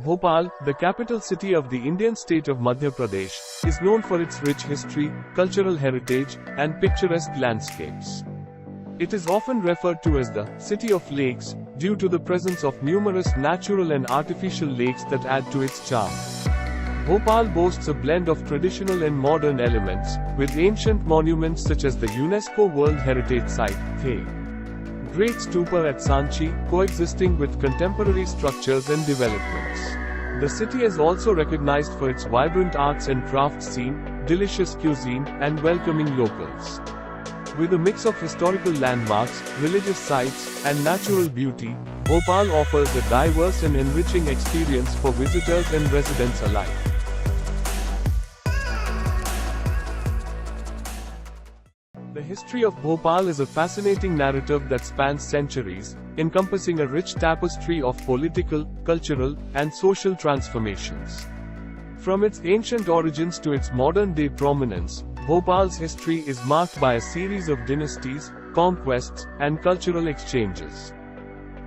Bhopal, the capital city of the Indian state of Madhya Pradesh, is known for its rich history, cultural heritage, and picturesque landscapes. It is often referred to as the city of lakes, due to the presence of numerous natural and artificial lakes that add to its charm. Bhopal boasts a blend of traditional and modern elements, with ancient monuments such as the UNESCO World Heritage Site, The Great Stupa at Sanchi, coexisting with contemporary structures and developments. The city is also recognized for its vibrant arts and crafts scene, delicious cuisine, and welcoming locals. With a mix of historical landmarks, religious sites, and natural beauty, Bhopal offers a diverse and enriching experience for visitors and residents alike. The history of Bhopal is a fascinating narrative that spans centuries, encompassing a rich tapestry of political, cultural, and social transformations. From its ancient origins to its modern-day prominence, Bhopal's history is marked by a series of dynasties, conquests, and cultural exchanges.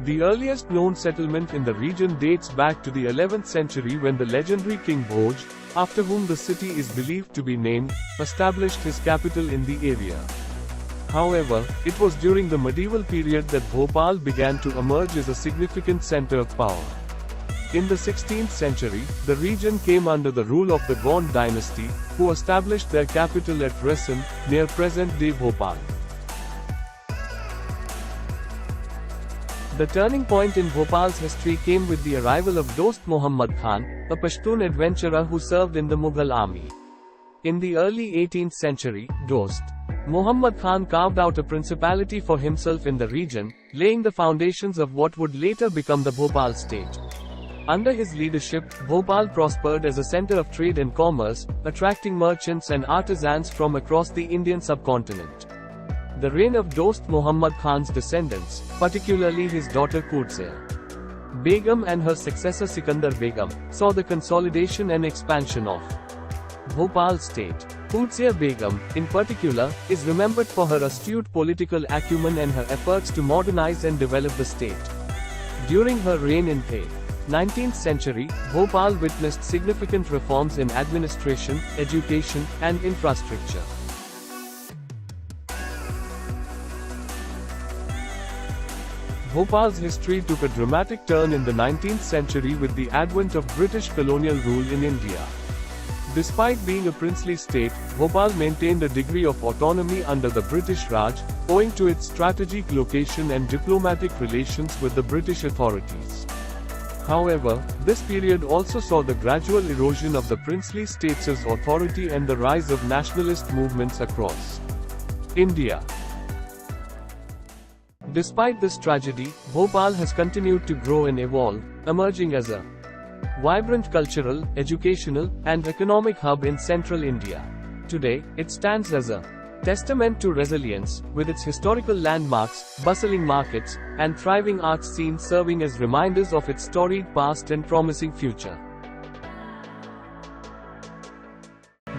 The earliest known settlement in the region dates back to the 11th century when the legendary King Bhoj, after whom the city is believed to be named, established his capital in the area. However, it was during the medieval period that Bhopal began to emerge as a significant center of power. In the 16th century, the region came under the rule of the Gond dynasty, who established their capital at Raisen, near present-day Bhopal. The turning point in Bhopal's history came with the arrival of Dost Muhammad Khan, a Pashtun adventurer who served in the Mughal army. In the early 18th century, Dost Muhammad Khan carved out a principality for himself in the region, laying the foundations of what would later become the Bhopal state. Under his leadership, Bhopal prospered as a center of trade and commerce, attracting merchants and artisans from across the Indian subcontinent. The reign of Dost Muhammad Khan's descendants, particularly his daughter Qudsiya Begum and her successor Sikandar Begum, saw the consolidation and expansion of Bhopal state. Qudsiya Begum, in particular, is remembered for her astute political acumen and her efforts to modernize and develop the state. During her reign in the 19th century, Bhopal witnessed significant reforms in administration, education, and infrastructure. Bhopal's history took a dramatic turn in the 19th century with the advent of British colonial rule in India. Despite being a princely state, Bhopal maintained a degree of autonomy under the British Raj, owing to its strategic location and diplomatic relations with the British authorities. However, this period also saw the gradual erosion of the princely states' authority and the rise of nationalist movements across India. Despite this tragedy, Bhopal has continued to grow and evolve, emerging as a vibrant cultural, educational, and economic hub in central India. Today, it stands as a testament to resilience, with its historical landmarks, bustling markets, and thriving arts scene serving as reminders of its storied past and promising future.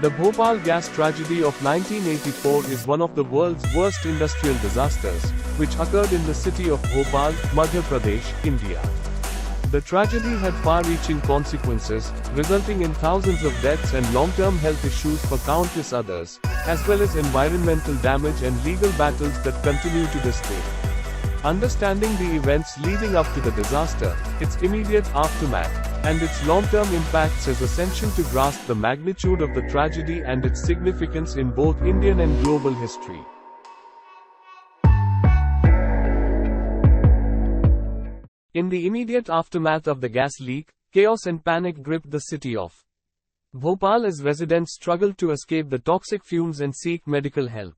The Bhopal gas tragedy of 1984 is one of the world's worst industrial disasters, which occurred in the city of Bhopal, Madhya Pradesh, India. The tragedy had far-reaching consequences, resulting in thousands of deaths and long-term health issues for countless others, as well as environmental damage and legal battles that continue to this day. Understanding the events leading up to the disaster, its immediate aftermath, and its long-term impacts is essential to grasp the magnitude of the tragedy and its significance in both Indian and global history. In the immediate aftermath of the gas leak, chaos and panic gripped the city of Bhopal as residents struggled to escape the toxic fumes and seek medical help.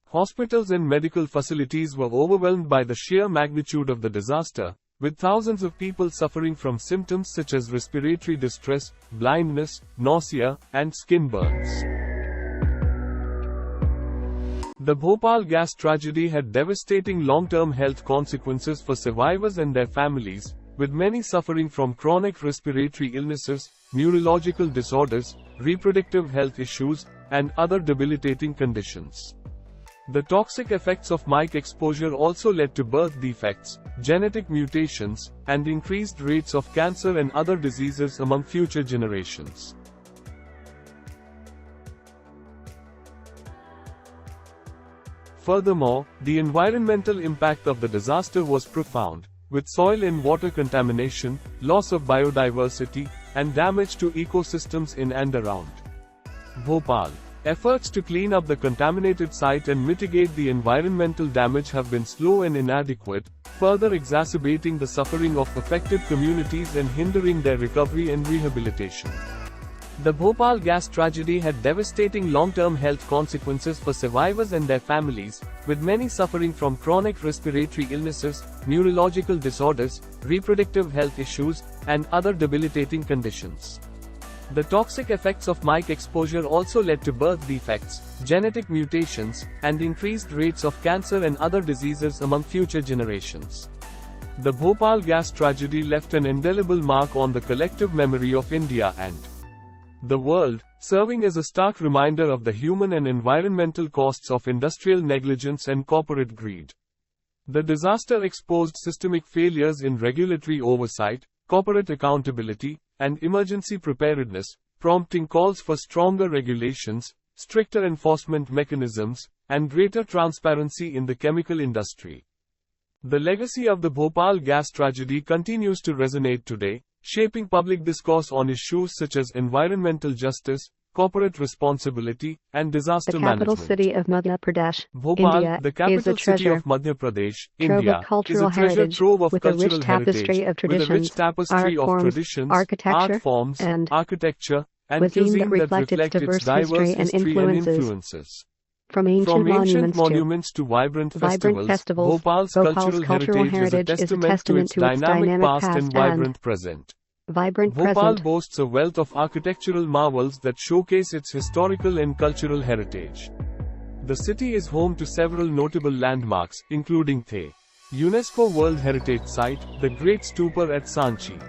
Hospitals and medical facilities were overwhelmed by the sheer magnitude of the disaster, with thousands of people suffering from symptoms such as respiratory distress, blindness, nausea, and skin burns. The Bhopal gas tragedy had devastating long-term health consequences for survivors and their families, with many suffering from chronic respiratory illnesses, neurological disorders, reproductive health issues, and other debilitating conditions. The toxic effects of mic exposure also led to birth defects, genetic mutations, and increased rates of cancer and other diseases among future generations. Furthermore, the environmental impact of the disaster was profound, with soil and water contamination, loss of biodiversity, and damage to ecosystems in and around Bhopal. Efforts to clean up the contaminated site and mitigate the environmental damage have been slow and inadequate, further exacerbating the suffering of affected communities and hindering their recovery and rehabilitation. The Bhopal gas tragedy had devastating long-term health consequences for survivors and their families, with many suffering from chronic respiratory illnesses, neurological disorders, reproductive health issues, and other debilitating conditions. The toxic effects of mic exposure also led to birth defects, genetic mutations, and increased rates of cancer and other diseases among future generations. The Bhopal gas tragedy left an indelible mark on the collective memory of India and the world, serving as a stark reminder of the human and environmental costs of industrial negligence and corporate greed. The disaster exposed systemic failures in regulatory oversight, corporate accountability, and emergency preparedness, prompting calls for stronger regulations, stricter enforcement mechanisms, and greater transparency in the chemical industry. The legacy of the Bhopal gas tragedy continues to resonate today, shaping public discourse on issues such as environmental justice, corporate responsibility, and disaster management. The capital city of Madhya Pradesh, Bhopal, India, the capital is a city treasure of Madhya Pradesh, trove India, of cultural is a treasure heritage, trove of with a rich cultural tapestry heritage, of traditions, with a rich tapestry art of forms, traditions, architecture, art forms, and architecture, and cuisine cuisine that reflect its diverse history and influences. From ancient monuments to vibrant festivals, Bhopal's cultural heritage is a testament to its dynamic past and vibrant present. Bhopal boasts a wealth of architectural marvels that showcase its historical and cultural heritage. The city is home to several notable landmarks, including the UNESCO World Heritage Site, the Great Stupa at Sanchi.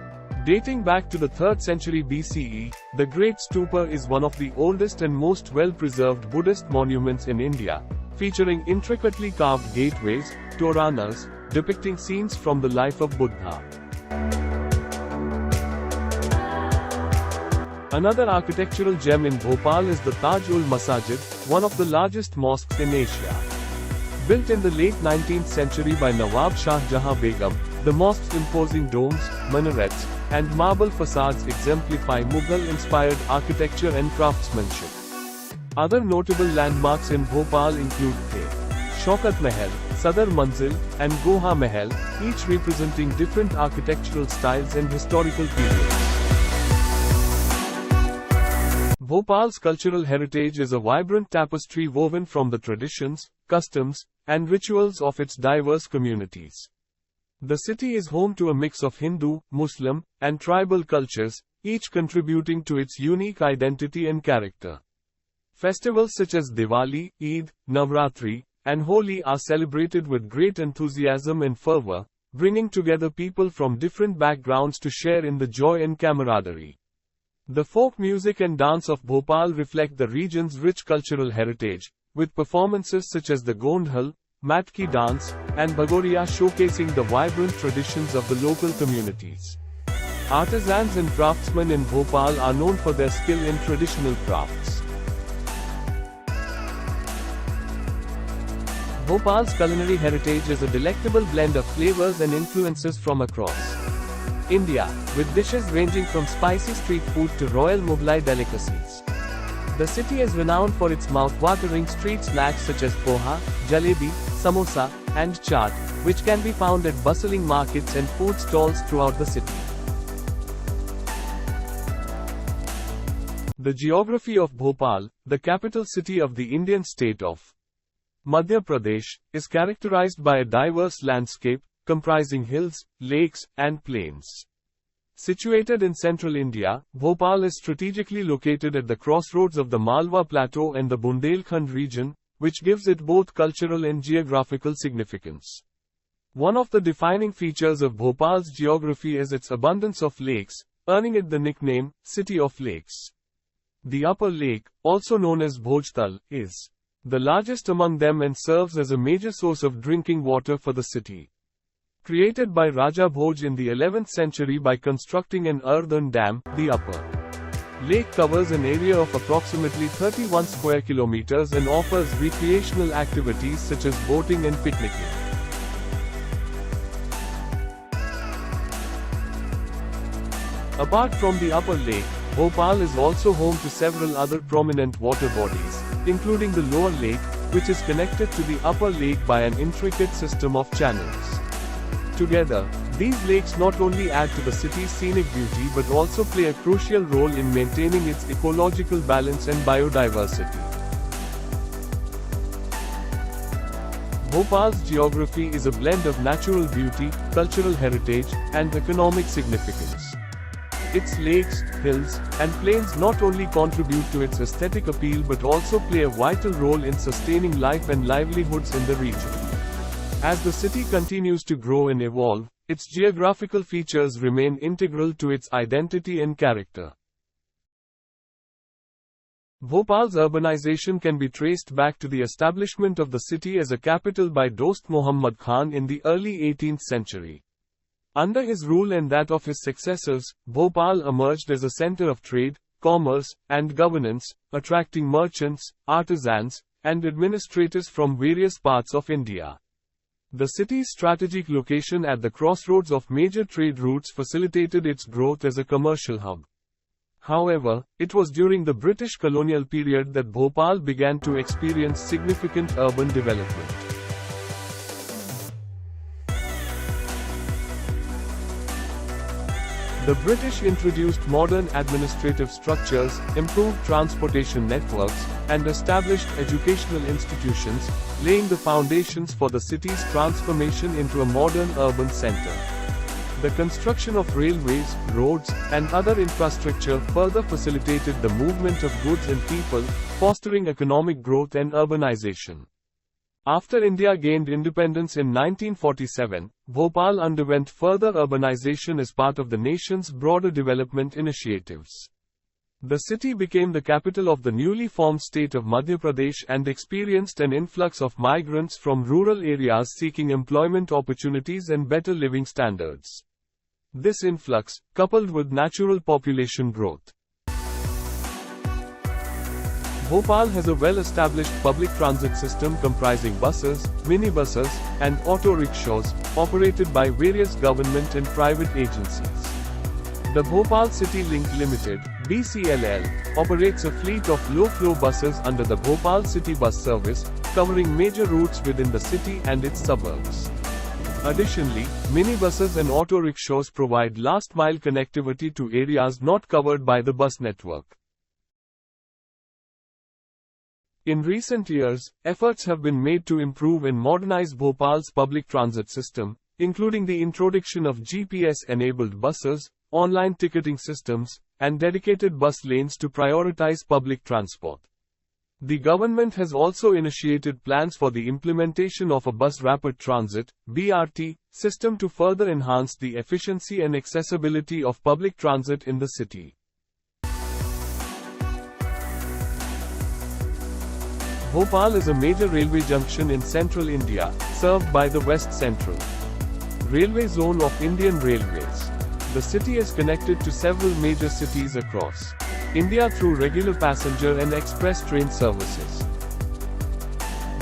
Dating back to the 3rd century BCE, the Great Stupa is one of the oldest and most well-preserved Buddhist monuments in India, featuring intricately carved gateways, toranas, depicting scenes from the life of Buddha. Another architectural gem in Bhopal is the Taj-ul-Masajid, one of the largest mosques in Asia. Built in the late 19th century by Nawab Shah Jahan Begum, the mosque's imposing domes, minarets, and marble facades exemplify Mughal-inspired architecture and craftsmanship. Other notable landmarks in Bhopal include the Shaukat Mahal, Sadar Manzil, and Goha Mahal, each representing different architectural styles and historical periods. Bhopal's cultural heritage is a vibrant tapestry woven from the traditions, customs, and rituals of its diverse communities. The city is home to a mix of Hindu, Muslim, and tribal cultures, each contributing to its unique identity and character. Festivals such as Diwali, Eid, Navratri, and Holi are celebrated with great enthusiasm and fervor, bringing together people from different backgrounds to share in the joy and camaraderie. The folk music and dance of Bhopal reflect the region's rich cultural heritage, with performances such as the Gondhal, Matki dance, and Bhagoria showcasing the vibrant traditions of the local communities. Artisans and craftsmen in Bhopal are known for their skill in traditional crafts. Bhopal's culinary heritage is a delectable blend of flavors and influences from across India, with dishes ranging from spicy street food to royal Mughlai delicacies. The city is renowned for its mouth-watering street snacks such as poha, jalebi, samosa, and chaat, which can be found at bustling markets and food stalls throughout the city. The geography of Bhopal, the capital city of the Indian state of Madhya Pradesh, is characterized by a diverse landscape, comprising hills, lakes, and plains. Situated in central India, Bhopal is strategically located at the crossroads of the Malwa Plateau and the Bundelkhand region, which gives it both cultural and geographical significance. One of the defining features of Bhopal's geography is its abundance of lakes, earning it the nickname, City of Lakes. The upper lake, also known as Bhojtal, is the largest among them, and serves as a major source of drinking water for the city. Created by Raja Bhoj in the 11th century by constructing an earthen dam, the upper lake covers an area of approximately 31 square kilometers and offers recreational activities such as boating and picnicking. Apart from the upper lake, Bhopal is also home to several other prominent water bodies, including the lower lake, which is connected to the upper lake by an intricate system of channels. Together, these lakes not only add to the city's scenic beauty but also play a crucial role in maintaining its ecological balance and biodiversity. Bhopal's geography is a blend of natural beauty, cultural heritage, and economic significance. Its lakes, hills, and plains not only contribute to its aesthetic appeal but also play a vital role in sustaining life and livelihoods in the region. As the city continues to grow and evolve, its geographical features remain integral to its identity and character. Bhopal's urbanization can be traced back to the establishment of the city as a capital by Dost Muhammad Khan in the early 18th century. Under his rule and that of his successors, Bhopal emerged as a center of trade, commerce, and governance, attracting merchants, artisans, and administrators from various parts of India. The city's strategic location at the crossroads of major trade routes facilitated its growth as a commercial hub. However, it was during the British colonial period that Bhopal began to experience significant urban development. The British introduced modern administrative structures, improved transportation networks, and established educational institutions, laying the foundations for the city's transformation into a modern urban center. The construction of railways, roads, and other infrastructure further facilitated the movement of goods and people, fostering economic growth and urbanization. After India gained independence in 1947, Bhopal underwent further urbanization as part of the nation's broader development initiatives. The city became the capital of the newly formed state of Madhya Pradesh and experienced an influx of migrants from rural areas seeking employment opportunities and better living standards. This influx, coupled with natural population growth, Bhopal has a well-established public transit system comprising buses, minibuses, and auto rickshaws, operated by various government and private agencies. The Bhopal City Link Limited (BCLL) operates a fleet of low-flow buses under the Bhopal City Bus Service, covering major routes within the city and its suburbs. Additionally, minibuses and auto rickshaws provide last-mile connectivity to areas not covered by the bus network. In recent years, efforts have been made to improve and modernize Bhopal's public transit system, including the introduction of GPS-enabled buses, online ticketing systems, and dedicated bus lanes to prioritize public transport. The government has also initiated plans for the implementation of a bus rapid transit (BRT) system to further enhance the efficiency and accessibility of public transit in the city. Bhopal is a major railway junction in central India, served by the West Central Railway Zone of Indian Railways. The city is connected to several major cities across India through regular passenger and express train services.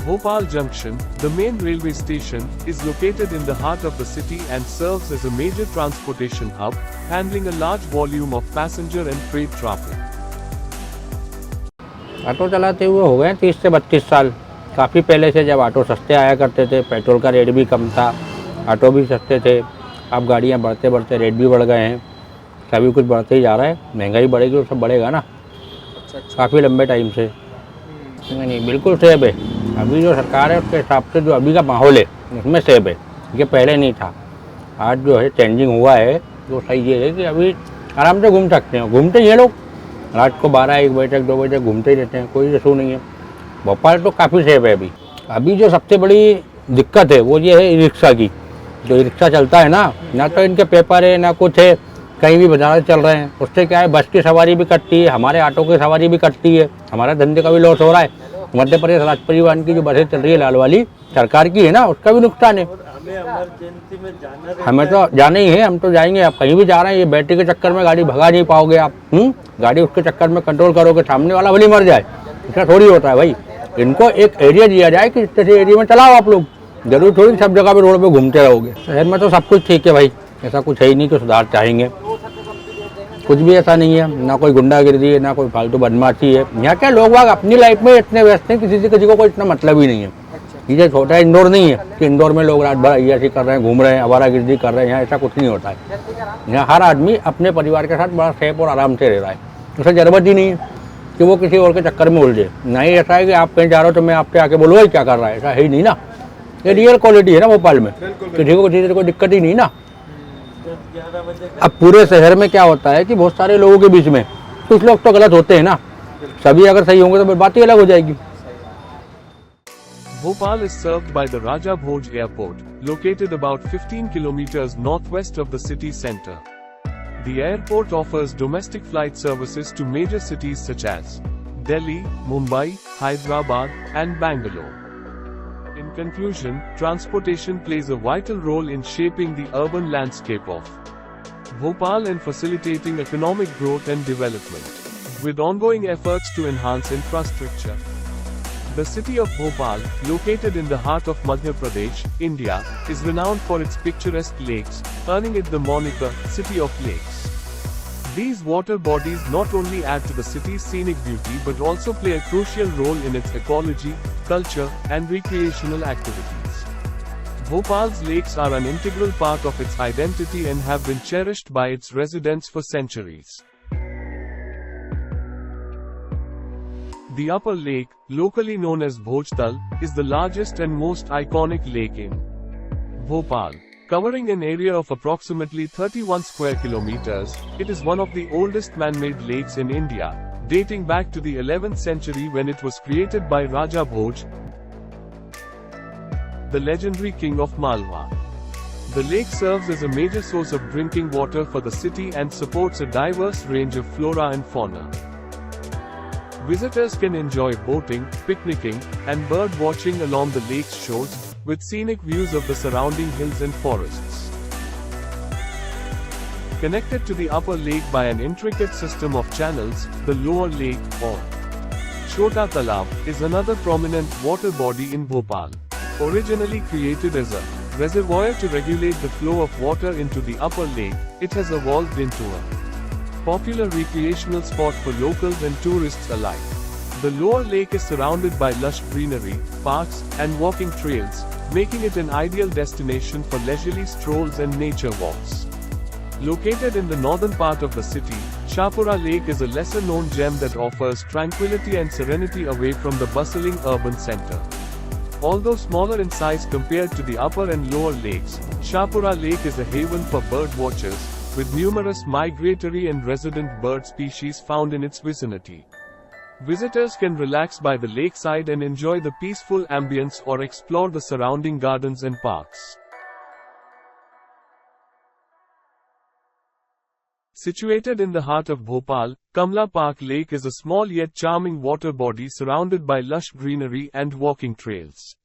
Bhopal Junction, the main railway station, is located in the heart of the city and serves as a major transportation hub, handling a large volume of passenger and freight traffic. Auto चलाते हुए हो गए 30 से 32 साल। काफ़ी पहले से जब ऑटो सस्ते आया करते थे, पेट्रोल का रेट भी कम था, ऑटो भी सस्ते थे। अब गाड़ियाँ बढ़ते बढ़ते रेट भी बढ़ गए हैं, सभी कुछ बढ़ते ही जा रहा है। महंगाई बढ़ेगी तो सब बढ़ेगा ना। काफ़ी लंबे टाइम से नहीं, बिल्कुल सेफ है। अभी जो सरकार है उसके हिसाब से जो अभी का माहौल है उसमें सेफ है, ये पहले नहीं था। आज जो है चेंजिंग हुआ है, तो सही ये है कि अभी आराम से घूम सकते हैं। घूमते ये लोग रात को 12-1 बजे तक 2 बजे तक घूमते ही रहते हैं, कोई इशू नहीं है। भोपाल तो काफ़ी सेफ है। अभी जो सबसे बड़ी दिक्कत है वो ये है ई रिक्शा की। जो ई रिक्शा चलता है ना तो इनके पेपर है ना कुछ है, कहीं भी बाजार चल रहे हैं। उससे क्या है, बस की सवारी भी कटती है, हमारे ऑटो की सवारी भी कटती है, हमारा धंधे का भी लॉस हो रहा है। मध्य प्रदेश राज्य परिवहन की जो बसें चल रही है लाल वाली, सरकार की है ना, उसका भी नुकसान है। हमें तो जाना ही है, हम तो जाएंगे। आप कहीं भी जा रहे हैं, ये बैटरी के चक्कर में गाड़ी भगा नहीं पाओगे आप। गाड़ी उसके चक्कर में कंट्रोल करोगे, सामने वाला भले मर जाए, इसका थोड़ी होता है भाई। इनको एक एरिया दिया जाए कि इस एरिया में चलाओ आप लोग, जरूर थोड़ी सब जगह पे रोड पे घूमते रहोगे। शहर में तो सब कुछ ठीक है भाई, ऐसा कुछ है ही नहीं कि सुधार चाहेंगे, कुछ भी ऐसा नहीं है। ना कोई गुंडागिर्दी है, ना कोई फालतू बदमाशी है। यहाँ क्या लोग बाग अपनी लाइफ में इतने व्यस्त हैं, किसी को कोई इतना मतलब ही नहीं है। ये छोटा इंदौर नहीं है कि इंदौर में लोग रात भर ऐसे कर रहे हैं, घूम रहे हैं, आवारागर्दी कर रहे हैं। यहाँ ऐसा कुछ नहीं होता है। यहाँ हर आदमी अपने परिवार के साथ बड़ा सेफ और आराम से रह रहा है। उसे जरूरत ही नहीं है कि वो किसी और के चक्कर में उलझे। ना ही ऐसा है कि आप कहीं जा रहे हो तो मैं आपसे आके बोलूँगा क्या कर रहा है, ऐसा है ही नहीं ना। ये रियल क्वालिटी है ना भोपाल में, किसी को किसी से कोई दिक्कत ही नहीं ना। अब पूरे शहर में क्या होता है कि बहुत सारे लोगों के बीच में कुछ लोग तो गलत होते हैं ना, सभी अगर सही होंगे तो फिर बात ही अलग हो जाएगी। Bhopal is served by the Raja Bhoj Airport, located about 15 kilometers northwest of the city center. The airport offers domestic flight services to major cities such as Delhi, Mumbai, Hyderabad, and Bangalore. In conclusion, transportation plays a vital role in shaping the urban landscape of Bhopal and facilitating economic growth and development. With ongoing efforts to enhance infrastructure, the city of Bhopal, located in the heart of Madhya Pradesh, India, is renowned for its picturesque lakes, earning it the moniker City of Lakes. These water bodies not only add to the city's scenic beauty but also play a crucial role in its ecology, culture, and recreational activities. Bhopal's lakes are an integral part of its identity and have been cherished by its residents for centuries. The upper lake, locally known as Bhojtal, is the largest and most iconic lake in Bhopal. Covering an area of approximately 31 square kilometers, it is one of the oldest man-made lakes in India, dating back to the 11th century when it was created by Raja Bhoj, the legendary king of Malwa. The lake serves as a major source of drinking water for the city and supports a diverse range of flora and fauna. Visitors can enjoy boating, picnicking, and bird watching along the lake's shores, with scenic views of the surrounding hills and forests. Connected to the upper lake by an intricate system of channels, the lower lake, or Chota Talab, is another prominent water body in Bhopal. Originally created as a reservoir to regulate the flow of water into the upper lake, it has evolved into a popular recreational spot for locals and tourists alike. The lower lake is surrounded by lush greenery, parks, and walking trails, making it an ideal destination for leisurely strolls and nature walks. Located in the northern part of the city, Chapura Lake is a lesser-known gem that offers tranquility and serenity away from the bustling urban center. Although smaller in size compared to the upper and lower lakes, Chapura Lake is a haven for bird watchers, with numerous migratory and resident bird species found in its vicinity. Visitors can relax by the lakeside and enjoy the peaceful ambience or explore the surrounding gardens and parks. Situated in the heart of Bhopal, Kamla Park Lake is a small yet charming water body surrounded by lush greenery and walking trails.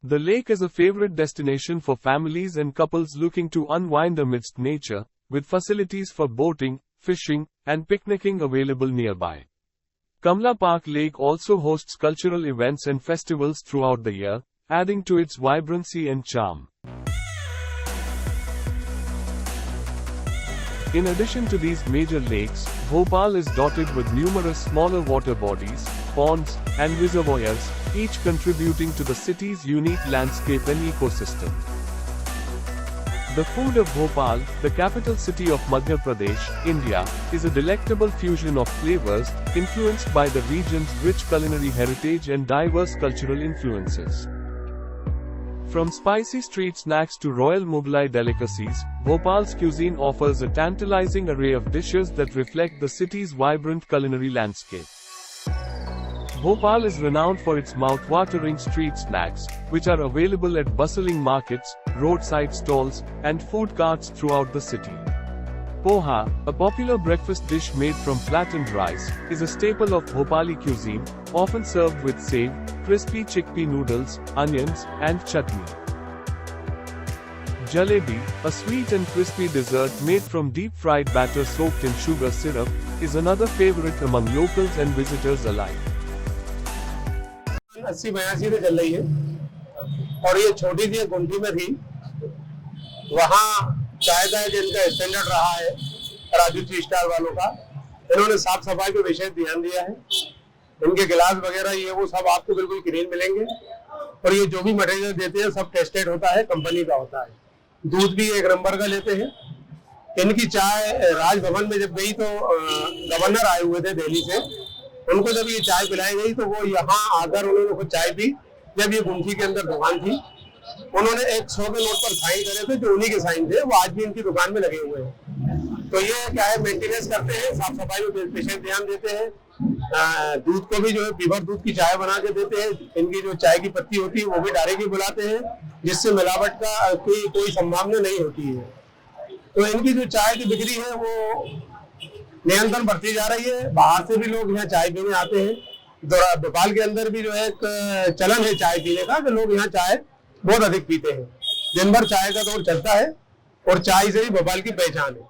The lake is a favorite destination for families and couples looking to unwind amidst nature, with facilities for boating, fishing, and picnicking available nearby. Kamla Park Lake also hosts cultural events and festivals throughout the year, adding to its vibrancy and charm. In addition to these major lakes, Bhopal is dotted with numerous smaller water bodies, ponds, and reservoirs, each contributing to the city's unique landscape and ecosystem. The food of Bhopal, the capital city of Madhya Pradesh, India, is a delectable fusion of flavors, influenced by the region's rich culinary heritage and diverse cultural influences. From spicy street snacks to royal Mughlai delicacies, Bhopal's cuisine offers a tantalizing array of dishes that reflect the city's vibrant culinary landscape. Bhopal is renowned for its mouth-watering street snacks, which are available at bustling markets, roadside stalls, and food carts throughout the city. Poha, a popular breakfast dish made from flattened rice, is a staple of Bhopali cuisine, often served with save, crispy chickpea noodles, onions, and chutney. Jalebi, a sweet and crispy dessert made from deep-fried batter soaked in sugar syrup, is another favorite among locals and visitors alike. 80-82 से चल रही है और ये छोटी सी गुंठी में थी। वहाँ चाय का जिनका स्टैंडर्ड रहा है राजू टी स्टार वालों का, इन्होंने साफ सफाई पे विशेष ध्यान दिया है। इनके गिलास वगैरह ये वो सब आपको बिल्कुल क्लीन मिलेंगे और ये जो भी मटेरियल देते हैं सब टेस्टेड होता है, कंपनी का होता है। दूध भी एक नंबर का लेते हैं। इनकी चाय राजभवन में जब गई तो गवर्नर आए हुए थे दिल्ली से, उनको जब ये चाय पिलाई गई तो वो यहाँ आकर उन्होंने खुद चाय पी। जब ये गुमठी के अंदर दुकान थी, उन्होंने 100 के नोट पर साइन करे थे, जो उन्हीं के साइन थे, वो आज भी इनकी दुकान में लगे हुए हैं। तो ये क्या है, मेंटेनेंस करते हैं, साफ सफाई में विशेष ध्यान देते हैं। दूध को भी जो है प्योर दूध की चाय बना के देते हैं। इनकी जो चाय की पत्ती होती है वो भी डायरेक्ट ही बुलाते हैं, जिससे मिलावट का कोई संभावना नहीं होती है। तो इनकी जो चाय की बिक्री है वो निरंतर बढ़ती जा रही है। बाहर से भी लोग यहाँ चाय पीने आते हैं। भोपाल के अंदर भी जो है एक चलन है चाय पीने का, कि लोग यहाँ चाय बहुत अधिक पीते हैं। दिन भर चाय का दौर चलता है और चाय से ही भोपाल की पहचान है।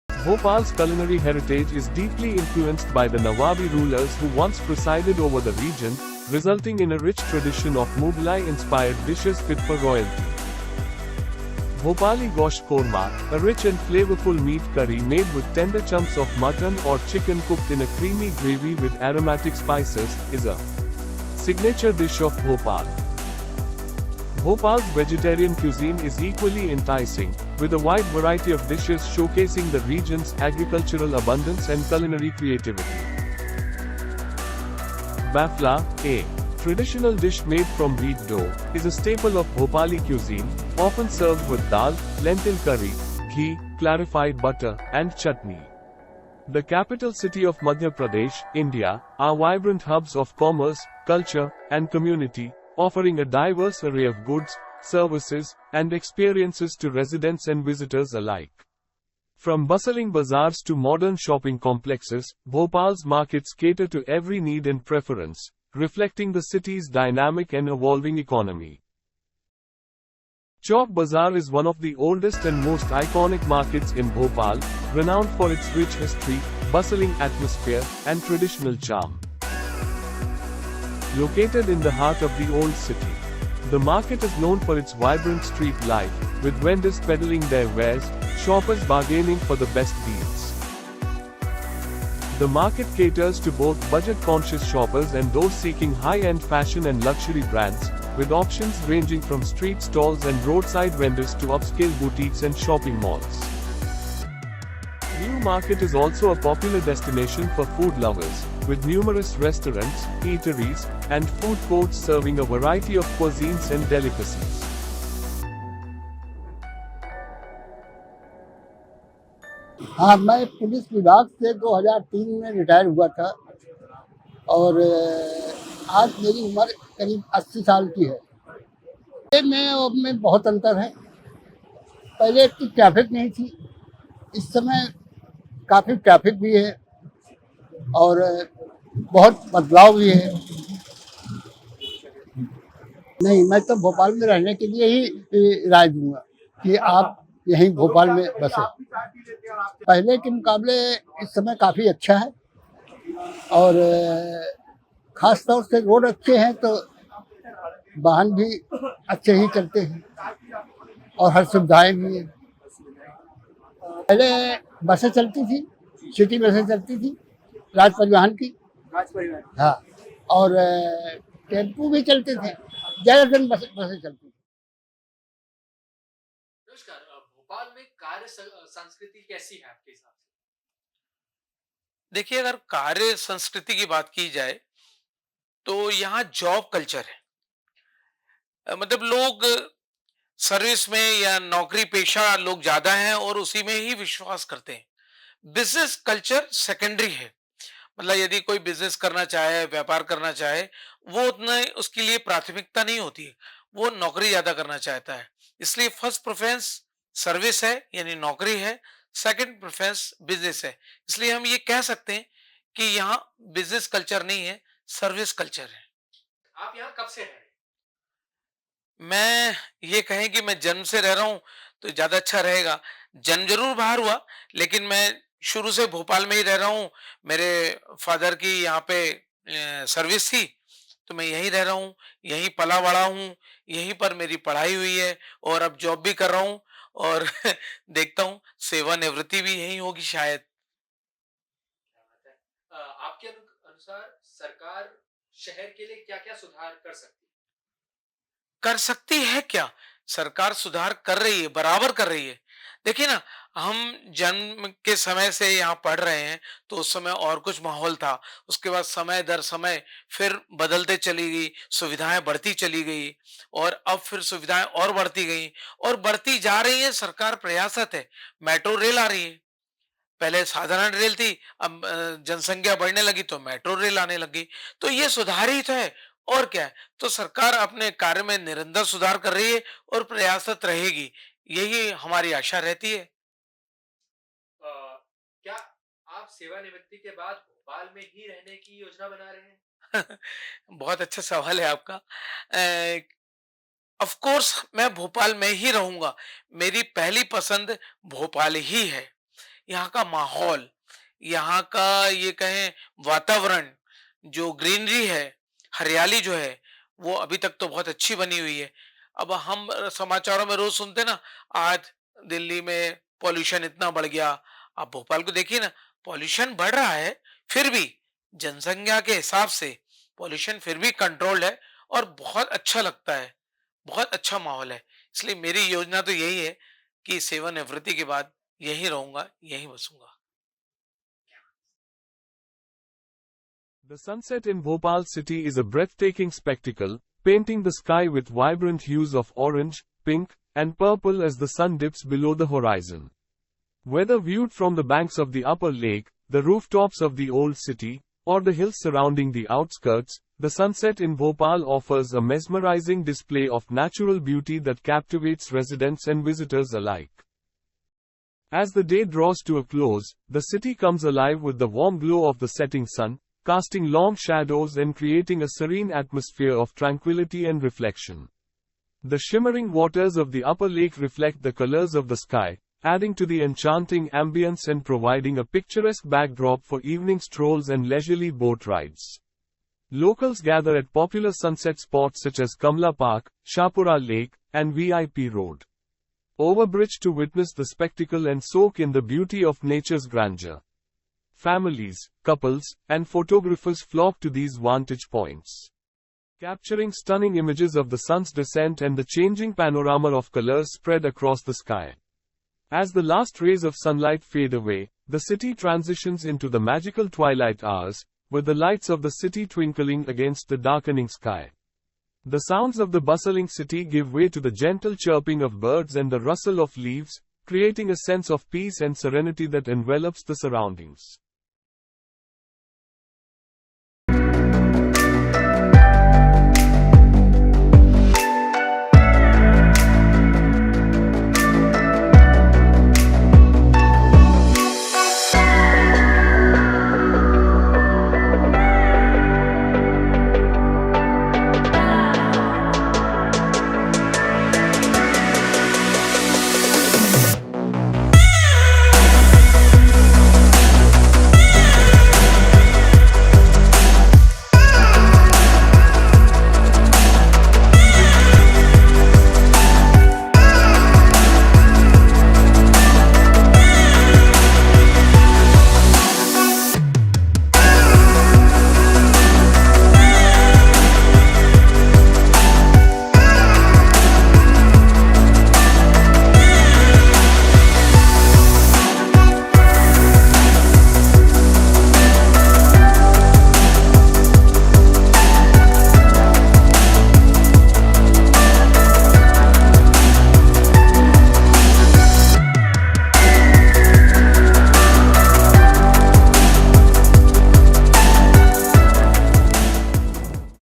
Bhopal's culinary heritage is deeply influenced by the Nawabi rulers who once presided over the region, resulting in a rich tradition of Mughlai-inspired dishes fit for royalty. Bhopali Gosht Korma, a rich and flavorful meat curry made with tender chunks of mutton or chicken cooked in a creamy gravy with aromatic spices, is a signature dish of Bhopal. Bhopal's vegetarian cuisine is equally enticing, with a wide variety of dishes showcasing the region's agricultural abundance and culinary creativity. Bafla, a traditional dish made from wheat dough, is a staple of Bhopali cuisine, often served with dal, lentil curry, ghee, clarified butter, and chutney. The capital city of Madhya Pradesh, India, are vibrant hubs of commerce, culture, and community, offering a diverse array of goods, services, and experiences to residents and visitors alike. From bustling bazaars to modern shopping complexes, Bhopal's markets cater to every need and preference, reflecting the city's dynamic and evolving economy. Chowk Bazaar is one of the oldest and most iconic markets in Bhopal, renowned for its rich history, bustling atmosphere, and traditional charm. Located in the heart of the old city, the market is known for its vibrant street life, with vendors peddling their wares, shoppers bargaining for the best deals. The market caters to both budget-conscious shoppers and those seeking high-end fashion and luxury brands, with options ranging from street stalls and roadside vendors to upscale boutiques and shopping malls. New Market is also a popular destination for food lovers, with numerous restaurants, eateries, and food courts serving a variety of cuisines and delicacies. हाँ, मैं police विभाग से 2003 में retire हुआ था और आज मेरी उम्र करीब 80 साल की है। में बहुत अंतर है। पहले इतनी ट्रैफिक नहीं थी, इस समय काफ़ी ट्रैफिक भी है और बहुत बदलाव भी है। नहीं, मैं तो भोपाल में रहने के लिए ही राय दूंगा कि आप यहीं भोपाल में बसे। पहले के मुकाबले इस समय काफ़ी अच्छा है और ख़ास तौर से रोड अच्छे हैं तो वाहन भी अच्छे ही चलते हैं और हर सुविधाएं भी हैं। पहले बसें चलती थी, सिटी बसें चलती थी, राज परिवहन की, हाँ, और टेम्पू भी चलते थे, ज़्यादातर बसें चलती थी। नमस्कार, भोपाल में कार्य संस्कृति कैसी है आपके हिसाब से? देखिए, अगर कार्य संस्कृति की बात की जाए तो यहाँ जॉब कल्चर है। मतलब लोग सर्विस में या नौकरी पेशा लोग ज्यादा हैं और उसी में ही विश्वास करते हैं। बिजनेस कल्चर सेकेंडरी है। मतलब यदि कोई बिजनेस करना चाहे, व्यापार करना चाहे, वो उतना उसके लिए प्राथमिकता नहीं होती है, वो नौकरी ज्यादा करना चाहता है। इसलिए फर्स्ट प्रेफरेंस सर्विस है, यानी नौकरी है। सेकंड प्रेफरेंस बिजनेस है। इसलिए हम ये कह सकते हैं कि यहाँ बिजनेस कल्चर नहीं है, सर्विस कल्चर है। आप यहाँ कब से रह रहे हैं? मैं ये कहें कि मैं जन्म से रह रहा हूँ तो ज़्यादा अच्छा रहेगा। जन्म ज़रूर बाहर हुआ, लेकिन मैं शुरू से भोपाल में ही रह रहा हूँ। मेरे फादर की यहाँ पे सर्विस थी, तो मैं यहीं रह रहा हूँ, यहीं पला-बड़ा हूँ, यहीं पर मेरी पढ़ाई हुई है और अब जॉब भी कर रहा हूँ और देखता हूँ सेवानिवृत्ति भी यहीं होगी शायद। क्या बात है। आपके अनुसार सरकार शहर के लिए क्या-क्या सुधार कर सकती है? कर सकती है क्या? सरकार सुधार कर रही है, बराबर कर रही है। देखिए ना, हम जन्म के समय से यहाँ पढ़ रहे हैं, तो उस समय और कुछ माहौल था। उसके बाद समय दर समय फिर बदलते चली गई, सुविधाएँ बढ़ती चली गई और अब फिर सुविधाएँ और बढ़ती गई और बढ़ती जा रही हैं, सरकार प्रयासरत है। मेट्रो रेल आ रही है। पहले साधारण रेल थी, अब जनसंख्या बढ़ने लगी तो मेट्रो रेल आने लगी। तो ये सुधार ही तो है, और क्या है। तो सरकार अपने कार्य में निरंतर सुधार कर रही है और प्रयासरत रहेगी, यही हमारी आशा रहती है। क्या आप सेवानिवृत्ति के बाद भोपाल में ही रहने की योजना बना रहे हैं? बहुत अच्छा सवाल है आपका। ऑफ कोर्स मैं भोपाल में ही रहूंगा। मेरी पहली पसंद भोपाल ही है। यहाँ का माहौल, यहाँ का ये कहें वातावरण, जो ग्रीनरी है, हरियाली जो है, वो अभी तक तो बहुत अच्छी बनी हुई है। अब हम समाचारों में रोज सुनते ना, आज दिल्ली में पॉल्यूशन इतना बढ़ गया। आप भोपाल को देखिए ना, पॉल्यूशन बढ़ रहा है, फिर भी जनसंख्या के हिसाब से पॉल्यूशन फिर भी कंट्रोल्ड है और बहुत अच्छा लगता है, बहुत अच्छा माहौल है। इसलिए मेरी योजना तो यही है कि सेवानिवृत्ति के बाद यहीं रहूंगा, यहीं बसूंगा। The sunset in Bhopal city is a breathtaking spectacle, painting the sky with vibrant hues of orange, pink, and purple as the sun dips below the horizon. Whether viewed from the banks of the upper lake, the rooftops of the old city, or the hills surrounding the outskirts, the sunset in Bhopal offers a mesmerizing display of natural beauty that captivates residents and visitors alike. As the day draws to a close, the city comes alive with the warm glow of the setting sun, casting long shadows and creating a serene atmosphere of tranquility and reflection. The shimmering waters of the upper lake reflect the colors of the sky, adding to the enchanting ambience and providing a picturesque backdrop for evening strolls and leisurely boat rides. Locals gather at popular sunset spots such as Kamla Park, Shahpura Lake, and VIP Road Overbridge to witness the spectacle and soak in the beauty of nature's grandeur. Families, couples, and photographers flock to these vantage points, capturing stunning images of the sun's descent and the changing panorama of colors spread across the sky. As the last rays of sunlight fade away, the city transitions into the magical twilight hours, with the lights of the city twinkling against the darkening sky. The sounds of the bustling city give way to the gentle chirping of birds and the rustle of leaves, creating a sense of peace and serenity that envelops the surroundings.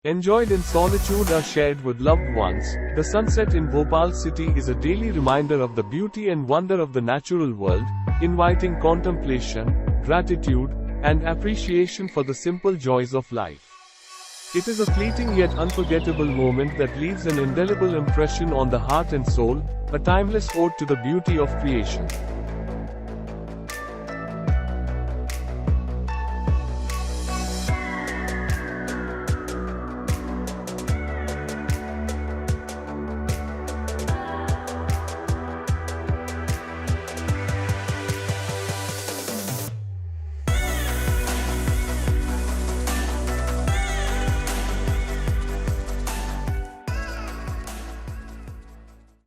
Enjoyed in solitude or shared with loved ones, the sunset in Bhopal city is a daily reminder of the beauty and wonder of the natural world, inviting contemplation, gratitude, and appreciation for the simple joys of life. It is a fleeting yet unforgettable moment that leaves an indelible impression on the heart and soul, a timeless ode to the beauty of creation.